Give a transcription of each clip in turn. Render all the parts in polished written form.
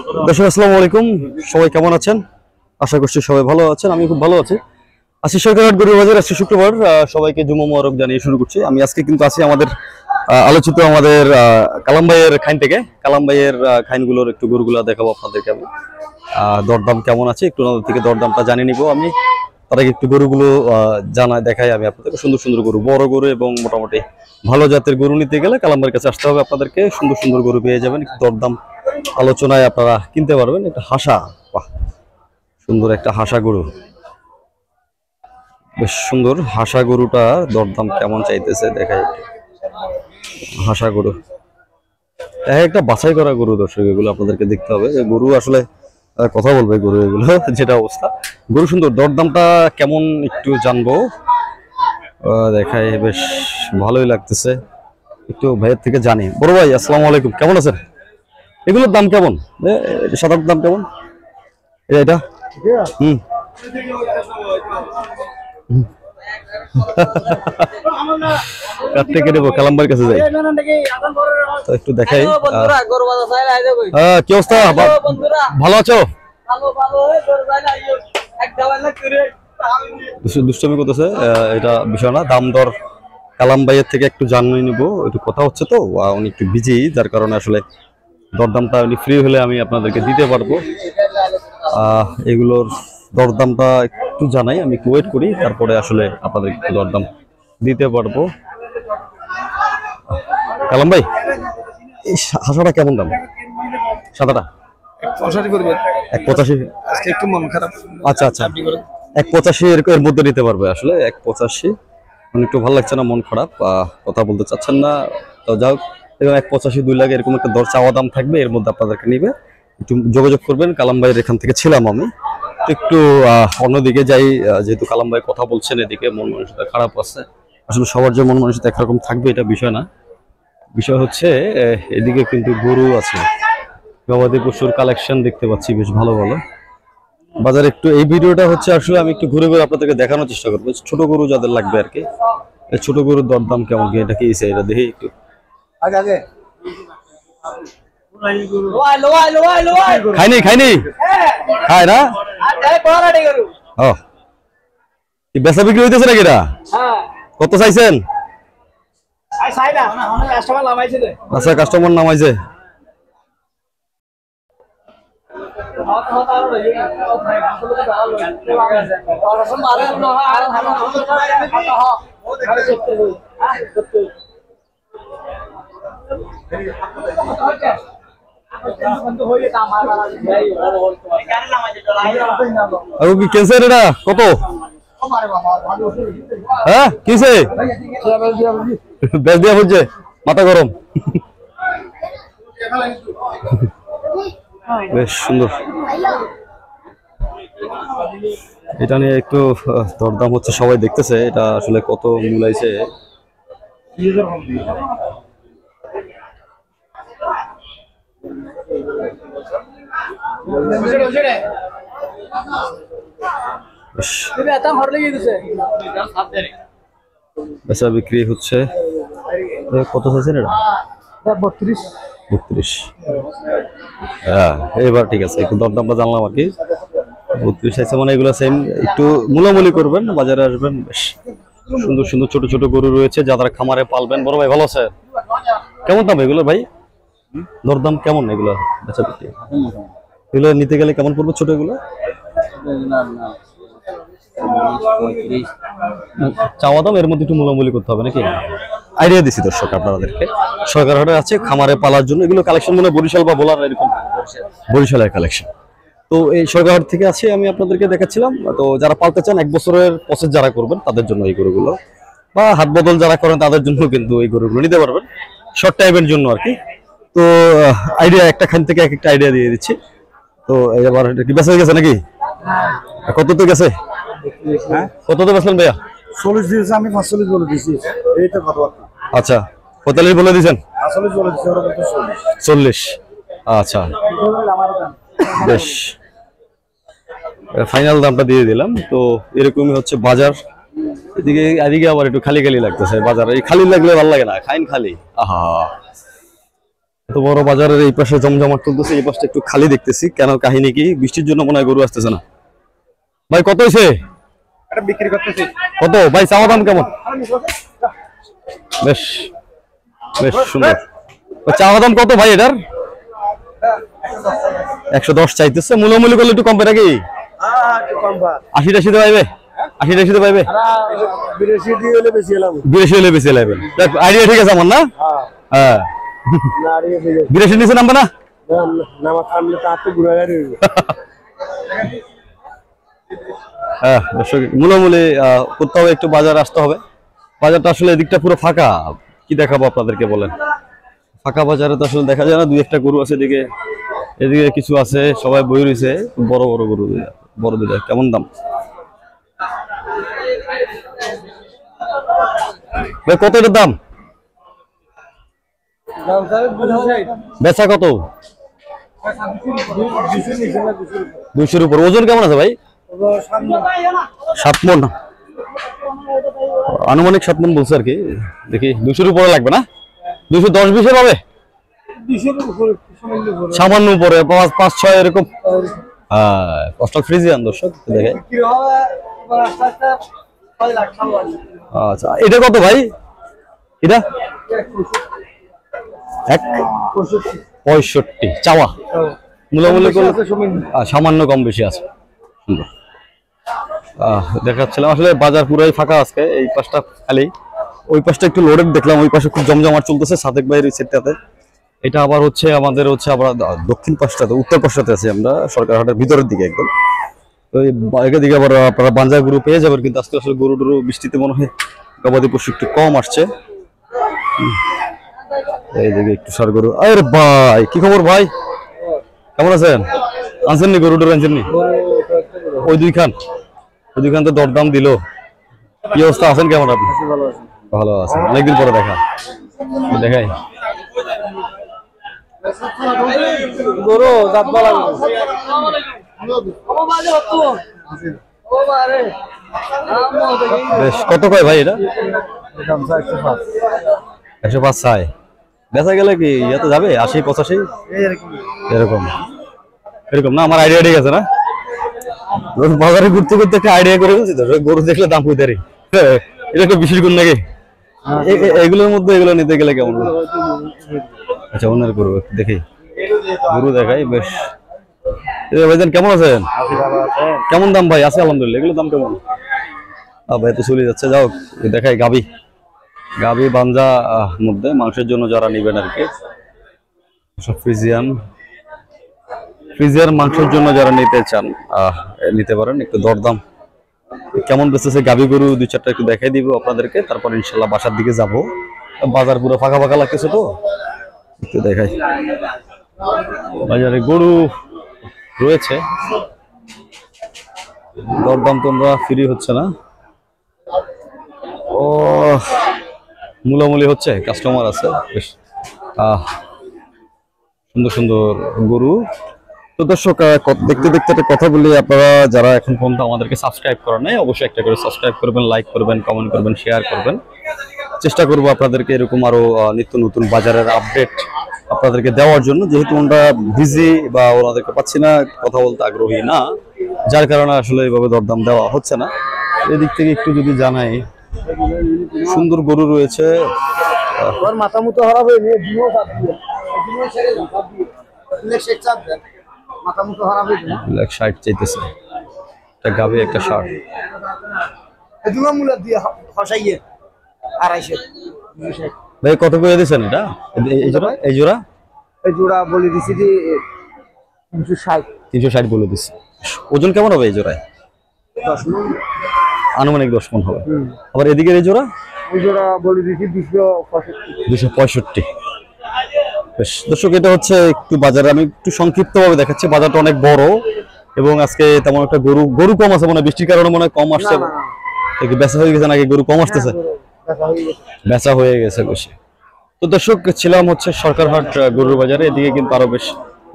দর্শক আসসালামু আলাইকুম, সবাই কেমন আছেন? আশা করছি সবাই ভালো আছেন। আমি খুব ভালো আছি। আজকে সরকারহাট গরুর বাজার, আজকে শুক্রবার। সবাইকে জুমা মোবারক জানিয়ে শুরু করছি। আমি আজকে কিন্তু আছি আমাদের আলোচিত আমাদের কালাম ভাইয়ের খাইন থেকে। কালাম ভাইয়ের খাইনগুলোর একটু গরুগুলো দেখাবো আপনাদেরকে। আমি দরদাম কেমন আছে একটু ওনাদের থেকে দরদামটা জানিয়ে নিব। আমি তার আগে একটু গরুগুলো দেখাই আমি আপনাদেরকে। সুন্দর সুন্দর গরু, বড় গরু এবং মোটামুটি ভালো জাতের গরু নিতে গেলে কালাম ভাইয়ের কাছে আসতে হবে আপনাদেরকে। সুন্দর সুন্দর গরু পেয়ে যাবেন, দরদাম আলোচনায় আপনারা কিনতে পারবেন। একটা হাসা, বাহ সুন্দর একটা হাসা গরু, বেশ সুন্দর হাসা গরুটা দরদাম কেমন চাইতেছে দেখাই। হাসা গরু একটা বাছাই করা গরু, দর্শক এগুলো আপনাদেরকে দেখতে হবে। গরু আসলে কথা বলবে গরু, এগুলো যেটা অবস্থা। গরু সুন্দর, দরদামটা কেমন একটু জানবো। দেখাই বেশ ভালোই লাগতেছে, একটু ভাইয়ের থেকে জানি। বড় ভাই আসসালামু আলাইকুম, কেমন আছেন? এগুলোর দাম কেমন? সাদার দাম কেমন? এটা কেটে নেবো, কালাম্বার কাছে যাই তো একটু দেখাই। কি অবস্থা, ভালো আছো? দুষ্টমি করতেছে, এটা বিষয় না। দাম দর কালাম ভাইয়ের থেকে একটু জানিয়ে নিবো, একটু কথা হচ্ছে তো, উনি একটু বিজি, যার কারণে আসলে দরদামটা উনি ফ্রি হলে আমি আপনাদেরকে দিতে পারবো। এগুলোর দরদামটা একটু জানাই, আমি একটু ওয়েট করি, তারপরে আসলে আপনাদের একটু দরদাম দিতে পারবো। কালাম ভাই, এই হাঁসাটা কেমন দাম? সাদাটা 185। একটু মন খারাপ। আচ্ছা আচ্ছা, 185 এর মধ্যে নিতে পারবে আসলে। 185 মানে একটু ভালো লাগছে না, মন খারাপ, কথা বলতে চাচ্ছেন না। তো যাও, এবং 185 2 লাখ এরকম একটা দর চাওয়া দাম থাকবে, এর মধ্যে আপনাদেরকে নিবে। একটু যোগাযোগ করবেন। কালাম ভাইয়ের এখান থেকে ছিলাম আমি, একটু অন্যদিকে যাই, যেহেতু কালাম ভাই কথা বলছেন, এদিকে মন মানসিকতা খারাপ আছে। আসলে সবার যে মন মানসিকতা একরকম থাকবে এটা বিষয় না, বিষয় হচ্ছে এদিকে কিন্তু গরু আছে, গবাদি পশুর কালেকশন দেখতে পাচ্ছি বেশ ভালো ভালো বাজার। একটু এই ভিডিওটা হচ্ছে আসলে আমি একটু ঘুরে ঘুরে আপনাদেরকে দেখানোর চেষ্টা করবো, ছোট গরু যাদের লাগবে আর কি। ছোট গরুর দরদাম কেমন কি, এটা কি এটা দেখি একটু। খাইনি খাইনি খায় না, বেচা বিক্রি হইতেছে নাকি? এটা কত চাইছেন? আচ্ছা, কাস্টমার নামাইছে। ক্যান্সার এটা কত? হ্যাঁ কিসে বেশ দিয়া বলছে, মাথা গরম। বেশ সুন্দর, এটা নিয়ে একটু দরদাম হচ্ছে, সবাই দেখতেছে এটা আসলে কত মূলাইছে। বেচা বিক্রি হচ্ছে। কত চাইছেন এটা? 32। হ্যাঁ এবার ঠিক আছে, একটু দরদামটা জানলাম আর কি। 32 চাইছে মানে এগুলো সেম, একটু মূলামূলি করবেন, বাজারে আসবেন। বেশ সুন্দর সুন্দর ছোট ছোট গরু রয়েছে, যারা খামারে পালবেন। বড় ভাই ভালো আছে? কেমন দাম এগুলো ভাই? দরদাম কেমন এগুলো বেচা বিক্রি? এগুলো নিতে গেলে কেমন পড়বে ছোট এগুলো? চাওয়া দাম, এর মধ্যে একটু মূলামূলি করতে হবে নাকি? আইডিয়া দিছি দর্শক আপনাদেরকে। সরকারহাটে আছে খামারে পালার জন্য, এগুলো কালেকশন মনে বরিশাল বা বোলার এরকম, বরিশালের কালেকশন। তো এই সরকারহাট থেকে আছে, আমি আপনাদেরকে দেখাচ্ছিলাম। তো যারা পালতে চান, 1 বছরের প্রসেস যারা করবেন তাদের জন্য এই গরুগুলো, বা হাত বদল যারা করেন তাদের জন্য কিন্তু এই গরুগুলো নিতে পারবেন, শর্ট টাইমের জন্য আর কি। তো আইডিয়া একটা খান থেকে এক একটা আইডিয়া দিয়ে দিচ্ছি। তো এবার এটা কি বেচা হয়ে গেছে নাকি? কত তো গেছে? কত তো বেচলেন ভাইয়া? 40 দিয়েছে, আমি 45 বলে দিয়েছি। এইটা কথাবার্তা। আচ্ছা, 45 বলে দিয়েছেন? 40 বলে দিয়েছি, ওরা বলতে 40। আচ্ছা বেশ, ফাইনাল দামটা দিয়ে দিলাম। তো এরকমই হচ্ছে বাজার। এদিকে আবার একটু খালি খালি লাগতেছে বাজার। এই খালি লাগলে ভালো লাগে না, খাইন খালি। আহা এত বড় বাজারের এই পাশে জমজমাট চলতেছে, এই পাশটা একটু খালি দেখতেছি, কেন কাহিনী কি? বৃষ্টির জন্য মনে হয় গরু আসতেছে না। ভাই কত হয়েছে? এটা বিক্রি করতেছি। কত ভাই, চাওয়া দাম কেমন? বেশ বেশ সুন্দর। চাওয়া দাম কত ভাই এটার? 110 চাইতেছে, মূল্যমূল্য করলে একটু কম পায় নাকি? 80 টাশিতে পাইবে? 80 টাশিতে পাইবে? 82 হলে বেশি এলাম। 82 হলে বেশি লাগবে। আইডিয়া ঠিক আছে আমার না? হ্যাঁ, 82 নিচে নামবে না? নামাজ সামনে তো হাতে ঘুরে গেছে। হ্যাঁ দর্শক, মূল্যমূল্য করতে হবে, একটু বাজার আসতে হবে। বাজারটা আসলে এদিকটা পুরো ফাঁকা, কি দেখাবো আপনাদেরকে বলেন? ফাঁকা বাজারে তো আসলে দেখা যায় না, দুই একটা গরু আছে এদিকে, এদিকে কিছু আছে, সবাই বই রয়েছে, বড় বড় গরু, বড় দুটা। কেমন দাম ভাই, কত এটার দাম? বেচা কত? 200-র উপর। ওজন কেমন আছে ভাই? 7 মণ, আনুমানিক 7 মণ বলছে আর কি। দেখি 200-র উপরে লাগবে না? 210-20 পাবে? সামান্য উপরে 5-6 এরকম। কষ্ট ফ্রিজিয়ান দর্শক দেখে। আচ্ছা, এটা কত ভাই? এটা 165 চাওয়া, মূল্যমূল্য করলে সামান্য কম বেশি আছে। সুন্দর দেখাচ্ছিলাম। আসলে বাজার পুরাই ফাঁকা আজকে, এই পাশটা খালি, ওই পাশটা একটু লোডেড দেখলাম, ওই পাশে খুব জমজমাট চলতেছে সাদেক ভাইয়ের সেটটাতে। এটা আবার হচ্ছে আমাদের হচ্ছে আমরা দক্ষিণ পাশটাতে, উত্তর পাশটাতে আছি আমরা, সরকারহাটের ভিতরের দিকে একদম। তো এই বাইরের দিকে আবার আপনারা বাঞ্জা গরু পেয়ে যাবেন, কিন্তু আজকে আসলে গরু টরু বৃষ্টিতে মনে হয় গবাদি পশু একটু কম আসছে। এই দিকে একটু সার গরু। আরে ভাই কি খবর ভাই, কেমন আছেন? আনছেননি গরু টরু? আনছেননি? ওই দুইখান তো দরদাম দিল। কি অবস্থা, আছেন কেমন আপনি? ভালো আছেন, অনেকদিন পরে দেখা। দেখাই গরু দাঁত বলা বেশ। কত কয় ভাই এটা? 105 চাই। বেচা গেলে কি ইয়াতে যাবে 80-85 এরকম এরকম না? আমার আইডিয়া ঠিক আছে না? বাজারে ঘুরতে ঘুরতে একটা আইডিয়া করে ফেলছি তো, গরু দেখলে দাম কইতে পারি। এটা একটা বিশেষ গুণ নাকি? এগুলোর মধ্যে এগুলো নিতে গেলে কেমন? আচ্ছা, অন্যের গরু দেখি, গরু দেখাই। বেশ ভাইজান, কেমন আছেন? কেমন দাম ভাই? আছে আলহামদুলিল্লাহ। এগুলোর দাম কেমন ভাই? তো চলে যাচ্ছে। যাও দেখাই গাবি বাঞ্জা মধ্যে মাংসের জন্য যারা নিবেন আর কি, ফ্রিজিয়ান মাংসের জন্য যারা নিতে চান নিতে পারেন। একটু দরদাম কেমন বেচতেছে গাবি গরু 2-4টা একটু দেখাই দিব আপনাদেরকে, তারপর ইনশাল্লাহ বাসার দিকে যাব। বাজার পুরো ফাঁকা ফাঁকা লাগতেছে তো, একটু দেখাই। বাজারে গরু রয়েছে, দরদাম তোমরা ফ্রি হচ্ছে না। ও মূলামূলি হচ্ছে, কাস্টমার আছে বেশ। সুন্দর সুন্দর গরু। তো দর্শক, দেখতে দেখতে একটা কথা বলি, আপনারা যারা এখন পর্যন্ত আমাদেরকে সাবস্ক্রাইব করেন নাই, অবশ্যই একটা করে সাবস্ক্রাইব করবেন, লাইক করবেন, কমেন্ট করবেন, শেয়ার করবেন। চেষ্টা করবো আপনাদেরকে এরকম আরো নিত্য নতুন বাজারের আপডেট আপনাদেরকে দেওয়ার জন্য, যেহেতু আমরা বিজি বা ওনাদেরকে পাচ্ছি না, কথা বলতে আগ্রহী না, যার কারণে আসলে এইভাবে দরদাম দেওয়া হচ্ছে না। এদিক থেকে একটু যদি জানাই, সুন্দর গরু রয়েছে। মাথা মতো হারাবে মাথা মতো হারাবে 160 চাইতেছে, একটা গাভী একটা ষাঁড়। ভাই কত করে দিচ্ছেন এটা? এই জোড়া বলে দিছি যে 360 বলে দিচ্ছি। ওজন কেমন হবে এই জোড়ায়? আনুমানিক 10 মণ হবে। আবার এদিকে এই জোড়া বলে দিছি 265। বেশ দর্শক, এটা হচ্ছে একটু বাজারে আমি একটু সংক্ষিপ্ত ভাবে দেখাচ্ছি। বাজারটা অনেক বড় এবং আজকে তেমন একটা গরু কম আছে, মনে হয় বৃষ্টির কারণে মনে হয় কম আসছে। বেচা হয়ে গেছে নাকি? গরু কম আসতেছে, বেচা হয়ে গেছে বেশি। তো দর্শক, ছিলাম হচ্ছে সরকারহাট গরুর বাজারে। এদিকে কিন্তু আরো বেশ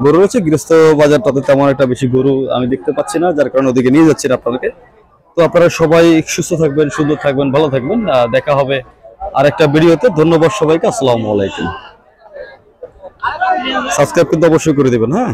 গরু রয়েছে, গৃহস্থ বাজারটাতে তেমন একটা বেশি গরু আমি দেখতে পাচ্ছি না, যার কারণে ওদিকে নিয়ে যাচ্ছি আপনাদেরকে। তো আপনারা সবাই সুস্থ থাকবেন, সুন্দর থাকবেন, ভালো থাকবেন। দেখা হবে আরেকটা ভিডিওতে। ধন্যবাদ সবাইকে, আসসালামু আলাইকুম। সাবস্ক্রাইব কিন্তু অবশ্যই করে দিবেন, হ্যাঁ।